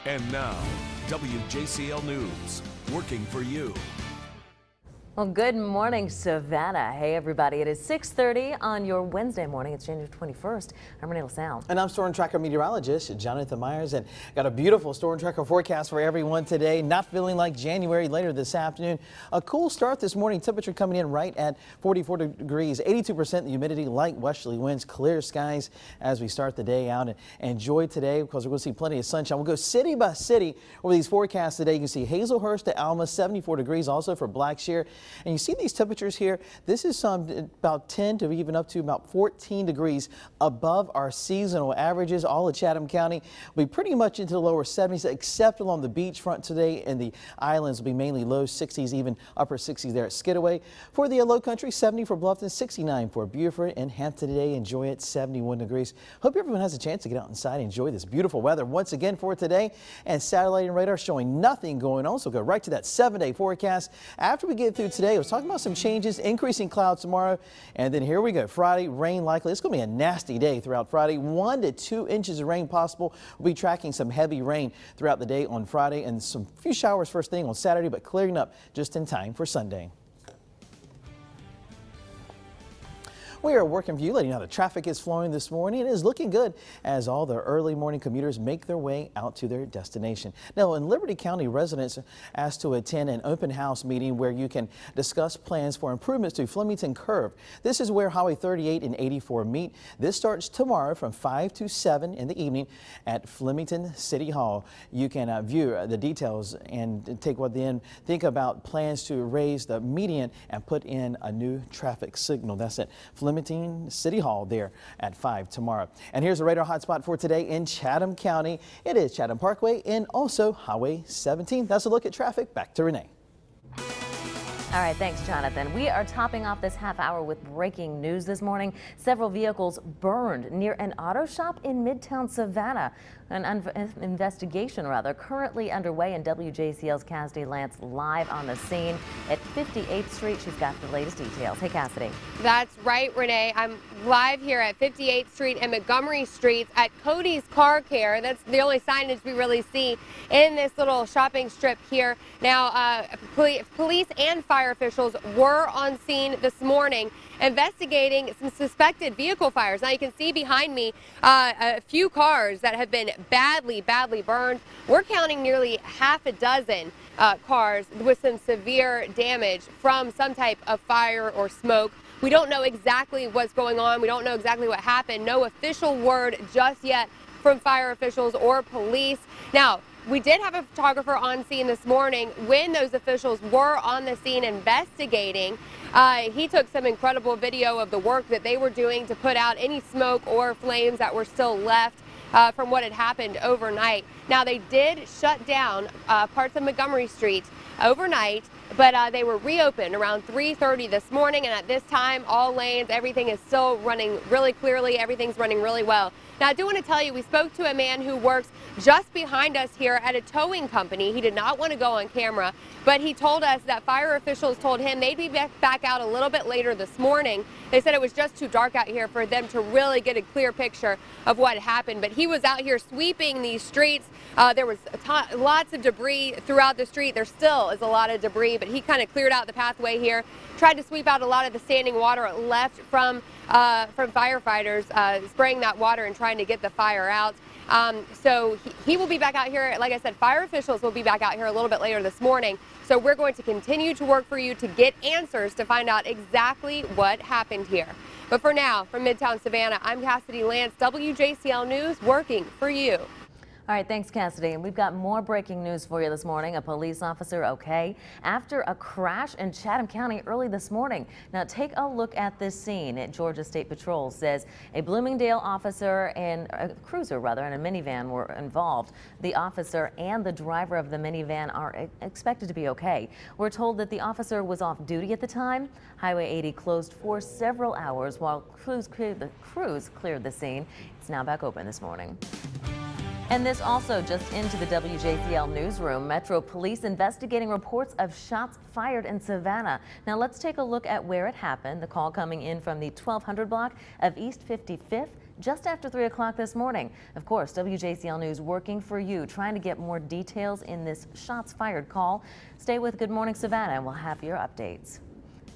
And now, WJCL News, working for you. Well, good morning, Savannah. Hey, everybody. It is 6:30 on your Wednesday morning. It's January 21st. I'm Renee LaSalle. And I'm Storm Tracker meteorologist Jonathan Myers, and got a beautiful Storm Tracker forecast for everyone today. Not feeling like January later this afternoon. A cool start this morning. Temperature coming in right at 44 degrees, 82% the humidity, light westerly winds, clear skies as we start the day out. And enjoy today because we're going to see plenty of sunshine. We'll go city by city over these forecasts today. You can see Hazelhurst to Alma, 74 degrees also for Blackshear. And you see these temperatures here. This is about 10 to even up to about 14 degrees above our seasonal averages. All of Chatham County will be pretty much into the lower 70s, except along the beachfront today, and the islands will be mainly low 60s, even upper 60s there at Skidaway. For the low country, 70 for Bluffton, 69 for Beaufort and Hampton today. Enjoy it, 71 degrees. Hope everyone has a chance to get out inside and enjoy this beautiful weather once again for today. And satellite and radar showing nothing going on, so go right to that 7-day forecast. After we get through today, I was talking about some changes, increasing clouds tomorrow, and then here we go. Friday, rain likely. It's going to be a nasty day throughout Friday. 1 to 2 inches of rain possible. We'll be tracking some heavy rain throughout the day on Friday and some few showers first thing on Saturday, but clearing up just in time for Sunday. We are working for you, letting you know the traffic is flowing this morning. It is looking good as all the early morning commuters make their way out to their destination. Now, in Liberty County, residents are asked to attend an open house meeting where you can discuss plans for improvements to Flemington Curve. This is where Highway 38 and 84 meet. This starts tomorrow from 5 to 7 in the evening at Flemington City Hall. You can view the details and take what then think about plans to raise the median and put in a new traffic signal. That's at Flemington City Hall there at 5 tomorrow. And here's a radar hotspot for today in Chatham County. It is Chatham Parkway and also Highway 17. That's a look at traffic. Back to Renee. All right, thanks, Jonathan. We are topping off this half hour with breaking news this morning. Several vehicles burned near an auto shop in Midtown Savannah. An investigation currently underway, and WJCL's Cassidy Lance live on the scene at 58th Street. She's got the latest details. Hey, Cassidy. That's right, Renee. I'm live here at 58th Street and Montgomery Streets at Cody's Car Care. That's the only signage we really see in this little shopping strip here. Now, police and fire officials were on scene this morning investigating some suspected vehicle fires. Now you can see behind me a few cars that have been badly burned. We're counting nearly half a dozen cars with some severe damage from some type of fire or smoke. We don't know exactly what's going on. We don't know exactly what happened. No official word just yet from fire officials or police. Now, we did have a photographer on scene this morning when those officials were on the scene investigating. He took some incredible video of the work that they were doing to put out any smoke or flames that were still left from what had happened overnight. Now, they did shut down parts of Montgomery Street overnight, but they were reopened around 3:30 this morning, and at this time, all lanes, everything is still running really clearly. Everything's running really well. Now, I do want to tell you, we spoke to a man who works just behind us here at a towing company. He did not want to go on camera, but he told us that fire officials told him they'd be back out a little bit later this morning. They said it was just too dark out here for them to really get a clear picture of what happened. But he was out here sweeping these streets. There was lots of debris throughout the street. There still is a lot of debris, but he kind of cleared out the pathway here, tried to sweep out a lot of the standing water left from firefighters spraying that water and trying to get the fire out. So he will be back out here. Like I said, fire officials will be back out here a little bit later this morning. So we're going to continue to work for you to get answers to find out exactly what happened here. But for now, from Midtown Savannah, I'm Cassidy Lance, WJCL News, working for you. All right, thanks, Cassidy. And we've got more breaking news for you this morning. A police officer okay after a crash in Chatham County early this morning. Now take a look at this scene. Georgia State Patrol says a Bloomingdale officer and a cruiser and a minivan were involved. The officer and the driver of the minivan are expected to be okay. We're told that the officer was off duty at the time. Highway 80 closed for several hours while crews cleared the scene. It's now back open this morning. And this also just into the WJCL newsroom. Metro Police investigating reports of shots fired in Savannah. Now let's take a look at where it happened. The call coming in from the 1200 block of East 55th just after 3 o'clock this morning. Of course, WJCL News working for you, trying to get more details in this shots fired call. Stay with Good Morning Savannah and we'll have your updates.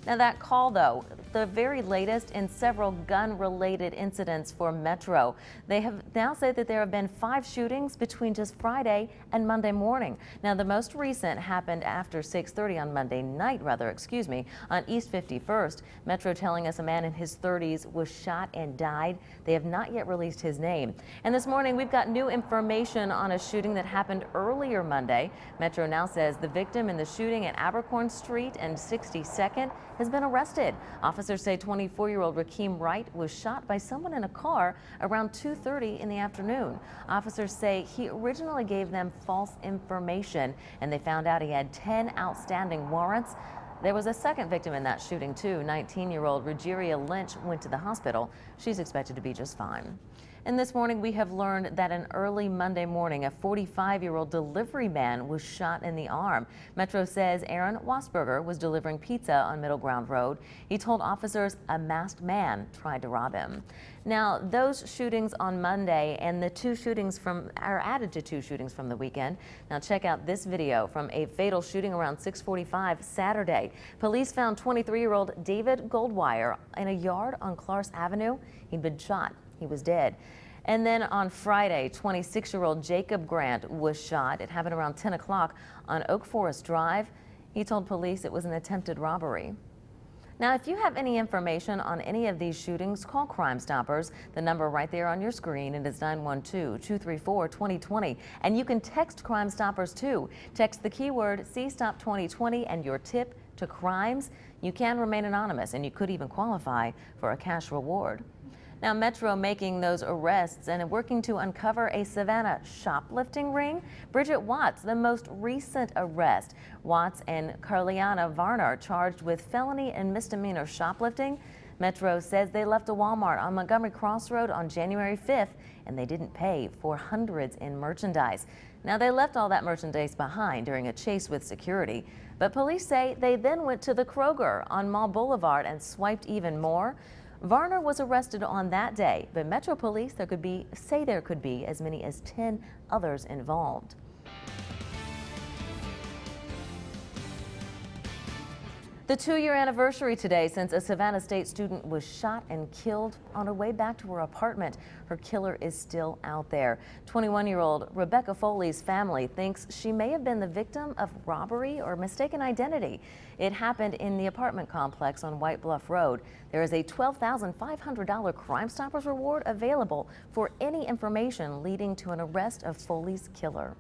Now that call, though, the very latest in several gun-related incidents for Metro. They have now said that there have been 5 shootings between just Friday and Monday morning. Now the most recent happened after 6:30 on Monday night, on East 51st. Metro telling us a man in his 30s was shot and died. They have not yet released his name. And this morning we've got new information on a shooting that happened earlier Monday. Metro now says the victim in the shooting at Abercorn Street and 62nd has been arrested. Officers say 24-year-old Rakeem Wright was shot by someone in a car around 2:30 in the afternoon. Officers say he originally gave them false information and they found out he had 10 outstanding warrants. There was a second victim in that shooting too. 19-year-old Rogeria Lynch went to the hospital. She's expected to be just fine. And this morning we have learned that an early Monday morning, a 45-year-old delivery man was shot in the arm. Metro says Aaron Wasberger was delivering pizza on Middle Ground Road. He told officers a masked man tried to rob him. Now those shootings on Monday and the 2 shootings are added to 2 shootings from the weekend. Now check out this video from a fatal shooting around 6:45 Saturday. Police found 23-year-old David Goldwire in a yard on Clark Avenue. He'd been shot. He was dead. And then on Friday, 26-year-old Jacob Grant was shot. It happened around 10 o'clock on Oak Forest Drive. He told police it was an attempted robbery. Now, if you have any information on any of these shootings, call Crime Stoppers. The number right there on your screen, it is 912-234-2020. And you can text Crime Stoppers too. Text the keyword CSTOP2020 and your tip to crimes. You can remain anonymous and you could even qualify for a cash reward. Now, Metro making those arrests and working to uncover a Savannah shoplifting ring. Bridget Watts, the most recent arrest. Watts and Carliana Varner charged with felony and misdemeanor shoplifting. Metro says they left a Walmart on Montgomery Crossroad on January 5th and they didn't pay for hundreds in merchandise. Now, they left all that merchandise behind during a chase with security, but police say they then went to the Kroger on Mall Boulevard and swiped even more. Varner was arrested on that day, but Metro Police say there could be as many as 10 others involved. The 2-year anniversary today since a Savannah State student was shot and killed on her way back to her apartment. Her killer is still out there. 21-year-old Rebecca Foley's family thinks she may have been the victim of robbery or mistaken identity. It happened in the apartment complex on White Bluff Road. There is a $12,500 Crime Stoppers reward available for any information leading to an arrest of Foley's killer.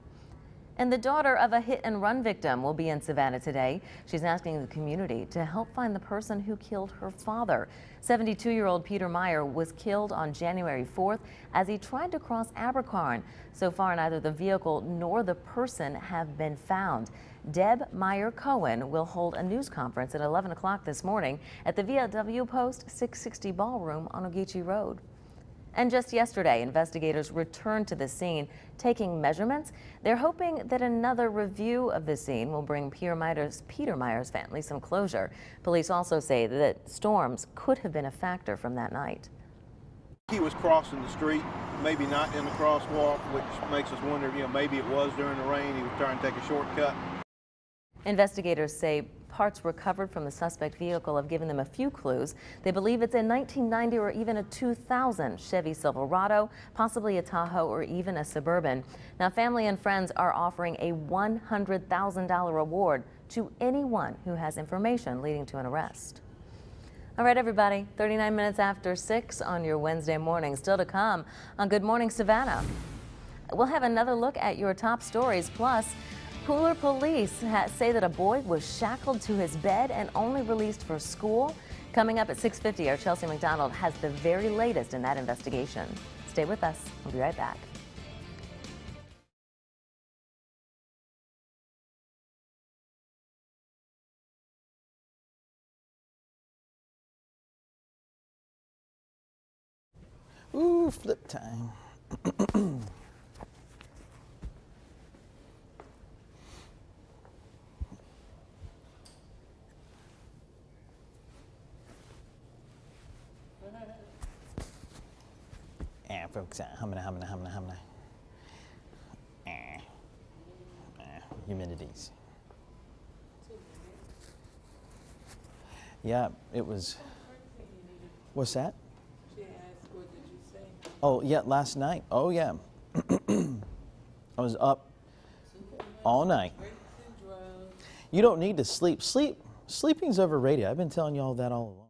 And the daughter of a hit-and-run victim will be in Savannah today. She's asking the community to help find the person who killed her father. 72-year-old Peter Meyer was killed on January 4th as he tried to cross Abercorn. So far, neither the vehicle nor the person have been found. Deb Meyer Cohen will hold a news conference at 11 o'clock this morning at the VFW Post 660 Ballroom on Ogeechee Road. And just yesterday, investigators returned to the scene, taking measurements. They're hoping that another review of the scene will bring Peter Meyer's family some closure. Police also say that storms could have been a factor from that night. He was crossing the street, maybe not in the crosswalk, which makes us wonder, maybe it was during the rain. He was trying to take a shortcut. Investigators say parts recovered from the suspect vehicle have given them a few clues. They believe it's a 1990 or even a 2000 Chevy Silverado, possibly a Tahoe or even a Suburban. Now, family and friends are offering a $100,000 reward to anyone who has information leading to an arrest. All right, everybody, 39 minutes after 6 on your Wednesday morning. Still to come on Good Morning Savannah. We'll have another look at your top stories. Plus, Pooler police say that a boy was shackled to his bed and only released for school. Coming up at 6:50, our Chelsea McDonald has the very latest in that investigation. Stay with us. We'll be right back. Ooh, flip time. folks at? Humidities. Yeah, it was. What's that? She asked, what did you say? Oh, yeah, last night. Oh, yeah. I was up all night. You don't need to sleep. Sleeping's overrated. I've been telling you all that all along.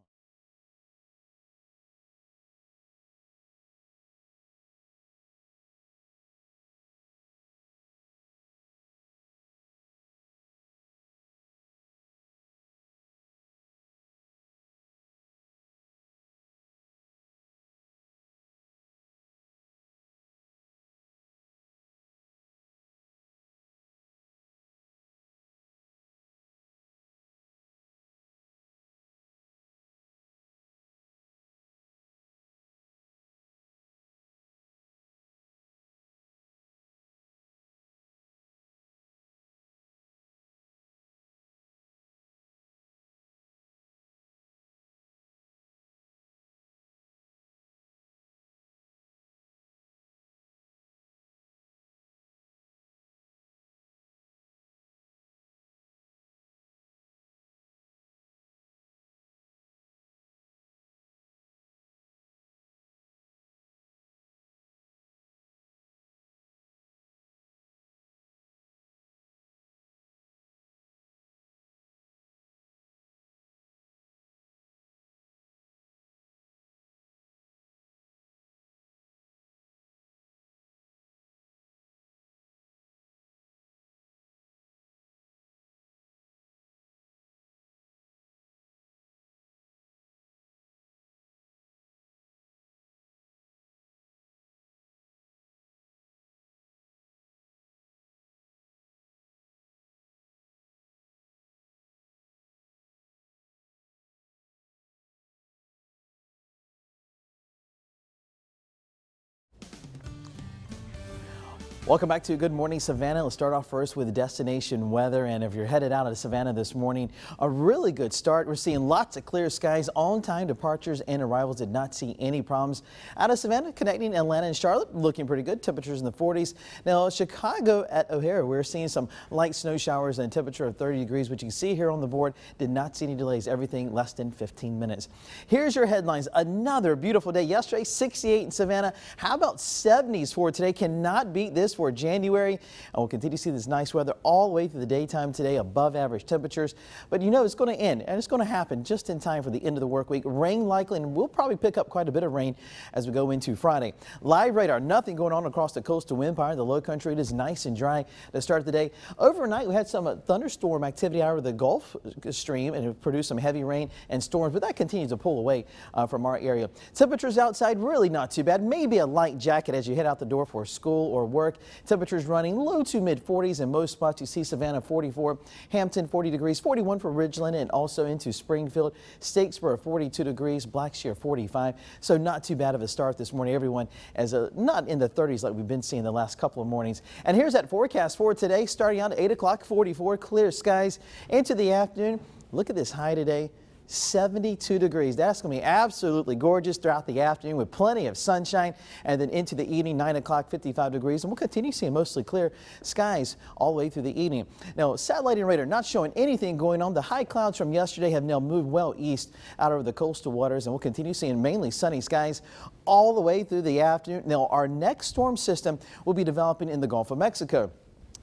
Welcome back to Good Morning Savannah. Let's start off first with destination weather. And if you're headed out of Savannah this morning, a really good start. We're seeing lots of clear skies. On-time departures and arrivals, did not see any problems. Out of Savannah, connecting Atlanta and Charlotte, looking pretty good. Temperatures in the 40s. Now, Chicago at O'Hare, we're seeing some light snow showers and a temperature of 30 degrees, which you can see here on the board. Did not see any delays. Everything less than 15 minutes. Here's your headlines. Another beautiful day. Yesterday, 68 in Savannah. How about 70s for today? Cannot beat this for January, and we'll continue to see this nice weather all the way through the daytime today, above average temperatures. But you know it's going to end, and it's going to happen just in time for the end of the work week. Rain likely, and we'll probably pick up quite a bit of rain as we go into Friday. Live radar, nothing going on across the coastal empire. The low country, it is nice and dry to start the day. Overnight, we had some thunderstorm activity out of the Gulf Stream, and it produced some heavy rain and storms, but that continues to pull away from our area. Temperatures outside really not too bad. Maybe a light jacket as you head out the door for school or work. Temperatures running low to mid 40s in most spots. You see Savannah 44, Hampton 40 degrees, 41 for Ridgeland, and also into Springfield. Statesboro 42 degrees, Blackshear 45. So not too bad of a start this morning. Everyone as not in the 30s like we've been seeing the last couple of mornings. And here's that forecast for today. Starting out at 8 o'clock, 44, clear skies into the afternoon. Look at this high today. 72 degrees. That's going to be absolutely gorgeous throughout the afternoon with plenty of sunshine, and then into the evening, 9 o'clock, 55 degrees. And we'll continue seeing mostly clear skies all the way through the evening. Now, satellite and radar not showing anything going on. The high clouds from yesterday have now moved well east out over the coastal waters, and we'll continue seeing mainly sunny skies all the way through the afternoon. Now, our next storm system will be developing in the Gulf of Mexico.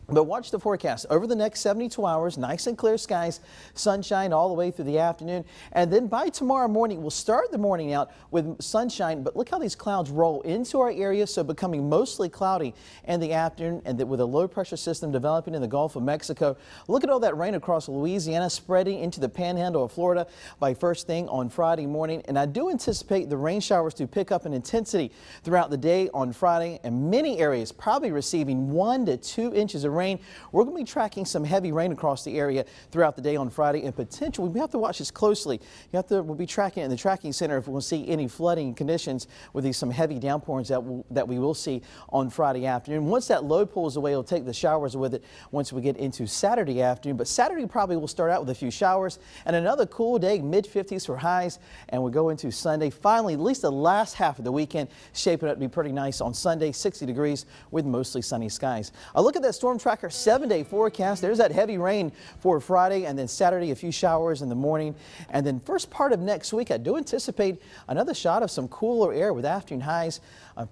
But watch the forecast over the next 72 hours, nice and clear skies, sunshine all the way through the afternoon. And then by tomorrow morning, we'll start the morning out with sunshine. But look how these clouds roll into our area, so becoming mostly cloudy in the afternoon, and with a low pressure system developing in the Gulf of Mexico. Look at all that rain across Louisiana, spreading into the panhandle of Florida by first thing on Friday morning. And I do anticipate the rain showers to pick up in intensity throughout the day on Friday, and many areas probably receiving 1 to 2 inches of rain. We're going to be tracking some heavy rain across the area throughout the day on Friday and potential. We have to watch this closely. We'll be tracking it in the tracking center if we'll see any flooding conditions with some heavy downpours that we will see on Friday afternoon. Once that low pulls away, it'll take the showers with it once we get into Saturday afternoon. But Saturday probably will start out with a few showers and another cool day, mid-50s for highs, and we'll go into Sunday. Finally, at least the last half of the weekend shaping up to be pretty nice on Sunday, 60 degrees with mostly sunny skies. A look at that storm tracker 7-day forecast. There's that heavy rain for Friday, and then Saturday a few showers in the morning, and then first part of next week I do anticipate another shot of some cooler air with afternoon highs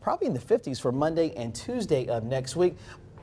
probably in the 50s for Monday and Tuesday of next week.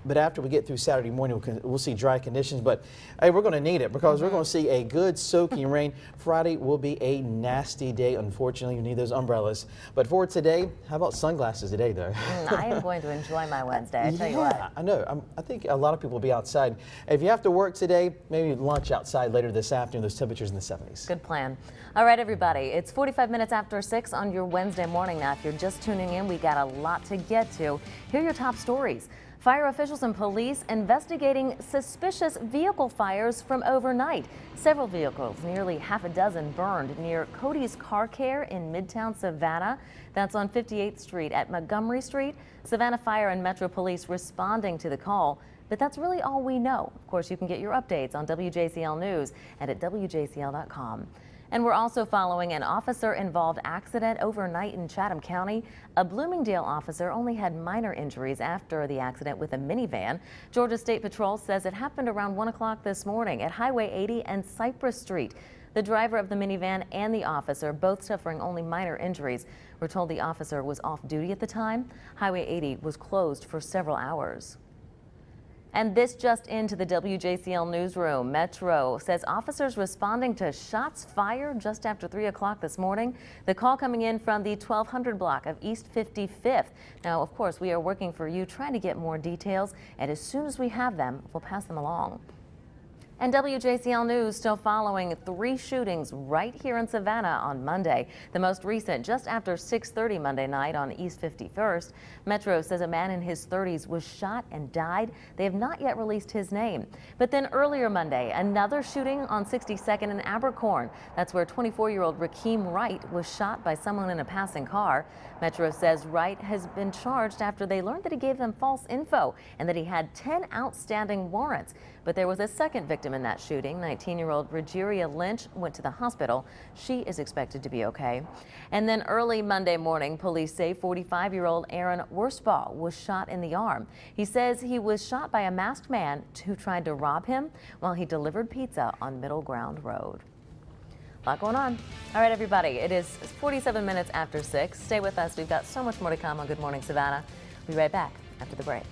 But after we get through Saturday morning, we'll see dry conditions. But hey, we're going to need it because we're going to see a good soaking rain. Friday will be a nasty day. Unfortunately, you need those umbrellas. But for today, how about sunglasses today, though? I am going to enjoy my Wednesday. I tell you what. I know. I think a lot of people will be outside. If you have to work today, maybe lunch outside later this afternoon. Those temperatures in the 70s. Good plan. All right, everybody. It's 45 minutes after 6 on your Wednesday morning. Now, if you're just tuning in, we got a lot to get to. Here are your top stories. Fire officials and police investigating suspicious vehicle fires from overnight. Several vehicles, nearly half a dozen, burned near Cody's Car Care in Midtown Savannah. That's on 58th Street at Montgomery Street. Savannah Fire and Metro Police responding to the call. But that's really all we know. Of course, you can get your updates on WJCL News and at WJCL.com. And we're also following an officer-involved accident overnight in Chatham County. A Bloomingdale officer only had minor injuries after the accident with a minivan. Georgia State Patrol says it happened around 1 o'clock this morning at Highway 80 and Cypress Street. The driver of the minivan and the officer both suffering only minor injuries. We're told the officer was off duty at the time. Highway 80 was closed for several hours. And this just into the WJCL newsroom. Metro says officers responding to shots fired just after 3 o'clock this morning. The call coming in from the 1200 block of East 55th. Now, of course, we are working for you, trying to get more details, and as soon as we have them, we'll pass them along. And WJCL News still following 3 shootings right here in Savannah on Monday. The most recent just after 6:30 Monday night on East 51st. Metro says a man in his 30s was shot and died. They have not yet released his name. But then earlier Monday, another shooting on 62nd and Abercorn. That's where 24-year-old Rakeem Wright was shot by someone in a passing car. Metro says Wright has been charged after they learned that he gave them false info and that he had 10 outstanding warrants. But there was a second victim in that shooting. 19-year-old Rogeria Lynch went to the hospital. She is expected to be okay. And then early Monday morning, police say 45-year-old Aaron Worsbaugh was shot in the arm. He says he was shot by a masked man who tried to rob him while he delivered pizza on Middle Ground Road. A lot going on. All right, everybody, it is 47 minutes after 6. Stay with us. We've got so much more to come on Good Morning Savannah. We'll be right back after the break.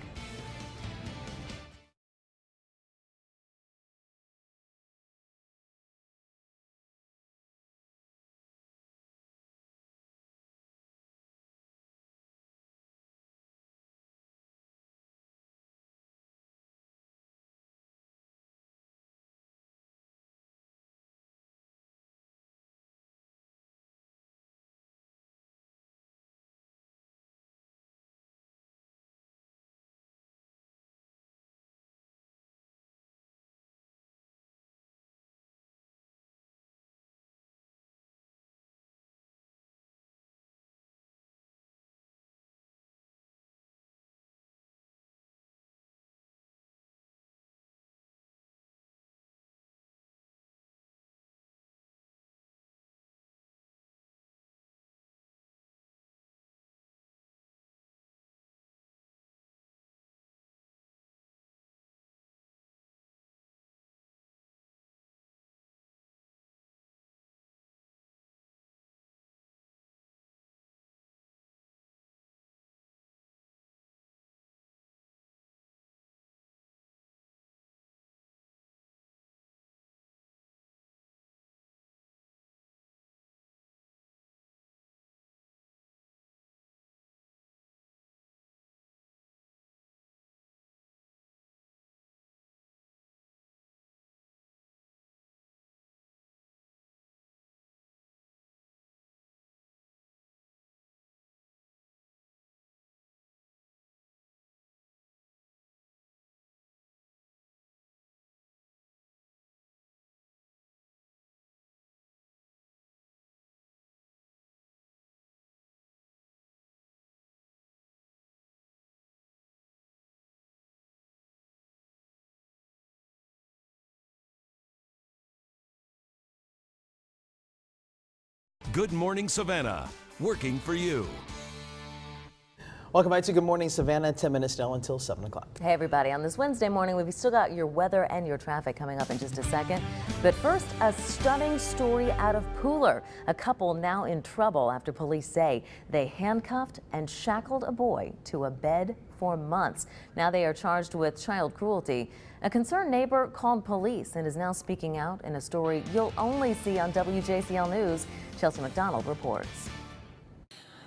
Good Morning Savannah, working for you. Welcome back to Good Morning Savannah. 10 minutes now until 7 o'clock. Hey everybody, on this Wednesday morning, we've still got your weather and your traffic coming up in just a second. But first, a stunning story out of Pooler. A couple now in trouble after police say they handcuffed and shackled a boy to a bed for months. Now they are charged with child cruelty. A concerned neighbor called police and is now speaking out in a story you'll only see on WJCL News. Chelsea McDonald reports.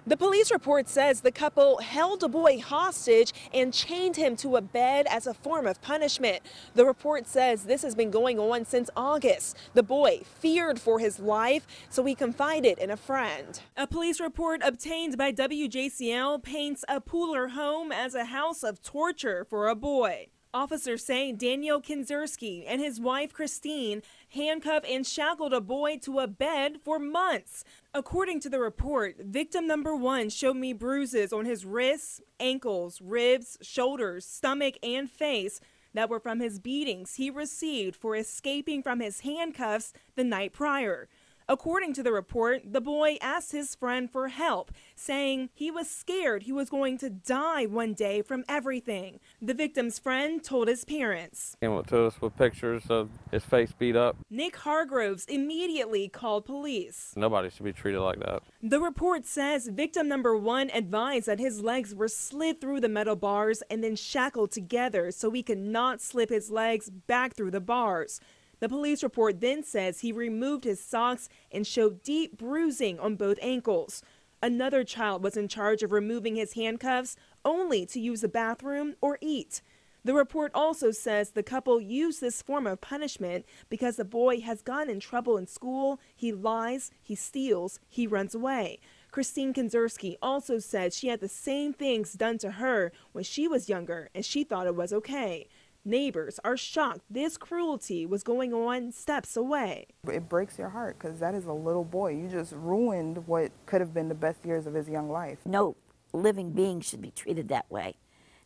The police report says the couple held a boy hostage and chained him to a bed as a form of punishment. The report says this has been going on since August. The boy feared for his life, so he confided in a friend. A police report obtained by WJCL paints a Pooler home as a house of torture for a boy. Officers say Daniel Kinzerski and his wife Christine handcuffed and shackled a boy to a bed for months. According to the report, victim number 1 showed me bruises on his wrists, ankles, ribs, shoulders, stomach, and face that were from his beatings he received for escaping from his handcuffs the night prior. According to the report, the boy asked his friend for help, saying he was scared he was going to die one day from everything. The victim's friend told his parents. Came up to us with pictures of his face beat up. Nick Hargroves immediately called police. Nobody should be treated like that. The report says victim number 1 advised that his legs were slid through the metal bars and then shackled together so he could not slip his legs back through the bars. The police report then says he removed his socks and showed deep bruising on both ankles. Another child was in charge of removing his handcuffs only to use the bathroom or eat. The report also says the couple used this form of punishment because the boy has gotten in trouble in school, he lies, he steals, he runs away. Christine Kinzerski also said she had the same things done to her when she was younger and she thought it was okay. Neighbors are shocked this cruelty was going on steps away. It breaks your heart because that is a little boy. You just ruined what could have been the best years of his young life. No living being should be treated that way,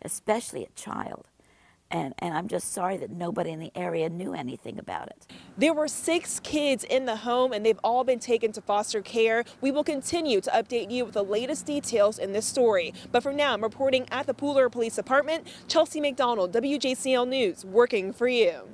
especially a child. And I'm just sorry that nobody in the area knew anything about it. There were 6 kids in the home and they've all been taken to foster care. We will continue to update you with the latest details in this story. But for now, I'm reporting at the Pooler Police Department. Chelsea McDonald, WJCL News, working for you.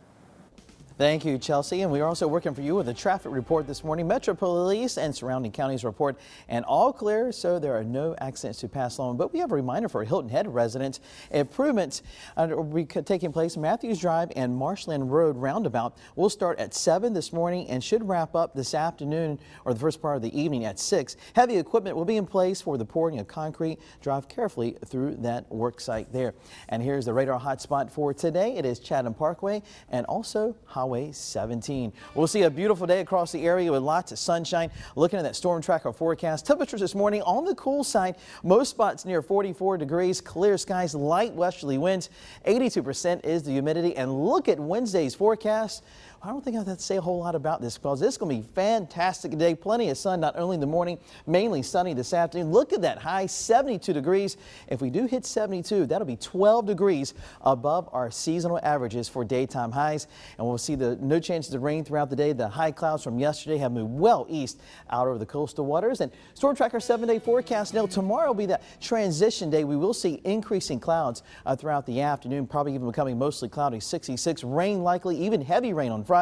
Thank you, Chelsea. And we are also working for you with a traffic report this morning. Metro Police and surrounding counties report and all clear, so there are no accidents to pass along. But we have a reminder for Hilton Head residents. Improvements will be taking place Matthews Drive and Marshland Road roundabout will start at 7 this morning and should wrap up this afternoon or the first part of the evening at 6. Heavy equipment will be in place for the pouring of concrete. Drive carefully through that work site there. And here's the radar hotspot for today. It is Chatham Parkway and also Highway 17. We'll see a beautiful day across the area with lots of sunshine. Looking at that storm tracker forecast, temperatures this morning on the cool side. Most spots near 44 degrees, clear skies, light westerly winds. 82% is the humidity. And look at Wednesday's forecast. I don't think I have to say a whole lot about this because it's going to be a fantastic day. Plenty of sun, not only in the morning, mainly sunny this afternoon. Look at that high, 72 degrees. If we do hit 72, that'll be 12 degrees above our seasonal averages for daytime highs. And we'll see no chances of rain throughout the day. The high clouds from yesterday have moved well east out over the coastal waters. And Storm Tracker 7-day forecast. Now, tomorrow will be that transition day. We will see increasing clouds throughout the afternoon, probably even becoming mostly cloudy. 66, rain likely, even heavy rain on Friday.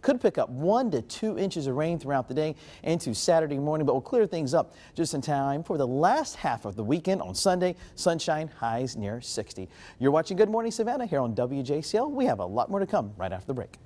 Could pick up 1 to 2 inches of rain throughout the day into Saturday morning, but we'll clear things up just in time for the last half of the weekend on Sunday. Sunshine, highs near 60. You're watching Good Morning Savannah here on WJCL. We have a lot more to come right after the break.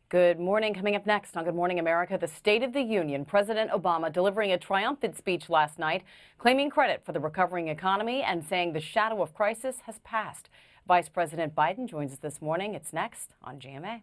Good morning. Coming up next on Good Morning America, the State of the Union, President Obama delivering a triumphant speech last night, claiming credit for the recovering economy and saying the shadow of crisis has passed. Vice President Biden joins us this morning. It's next on GMA.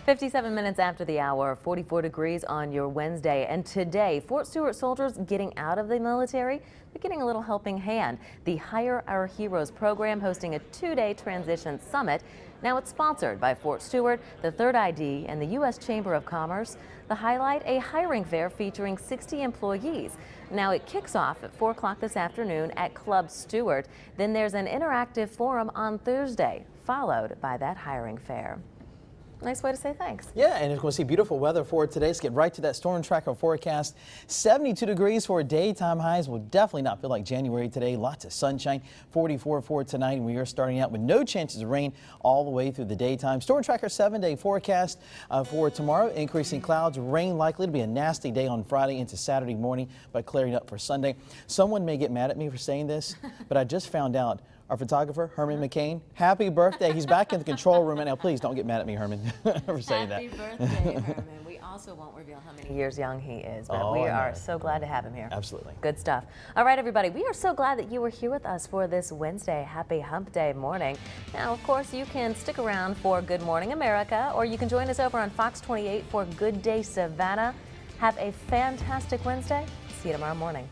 57 minutes after the hour, 44 degrees on your Wednesday. And today, Fort Stewart soldiers getting out of the military, they're getting a little helping hand. The Hire Our Heroes program hosting a 2-day transition summit. Now it's sponsored by Fort Stewart, the Third ID, and the U.S. Chamber of Commerce. The highlight, a hiring fair featuring 60 employees. Now it kicks off at 4 o'clock this afternoon at Club Stewart. Then there's an interactive forum on Thursday, followed by that hiring fair. Nice way to say thanks. Yeah, and we're going to see beautiful weather for today. Let's get right to that storm tracker forecast. 72 degrees for daytime highs. Will definitely not feel like January today. Lots of sunshine. 44 for tonight. And we are starting out with no chances of rain all the way through the daytime. Storm tracker 7-day forecast for tomorrow. Increasing clouds, rain likely to be a nasty day on Friday into Saturday morning, but clearing up for Sunday. Someone may get mad at me for saying this, but I just found out our photographer, Herman McCain, happy birthday. He's back in the control room right now. Please don't get mad at me, Herman, for saying that. Happy birthday, Herman. We also won't reveal how many years young he is, but we are so glad to have him here. Absolutely. Good stuff. All right, everybody, we are so glad that you were here with us for this Wednesday Happy Hump Day morning. Now, of course, you can stick around for Good Morning America, or you can join us over on Fox 28 for Good Day Savannah. Have a fantastic Wednesday. See you tomorrow morning.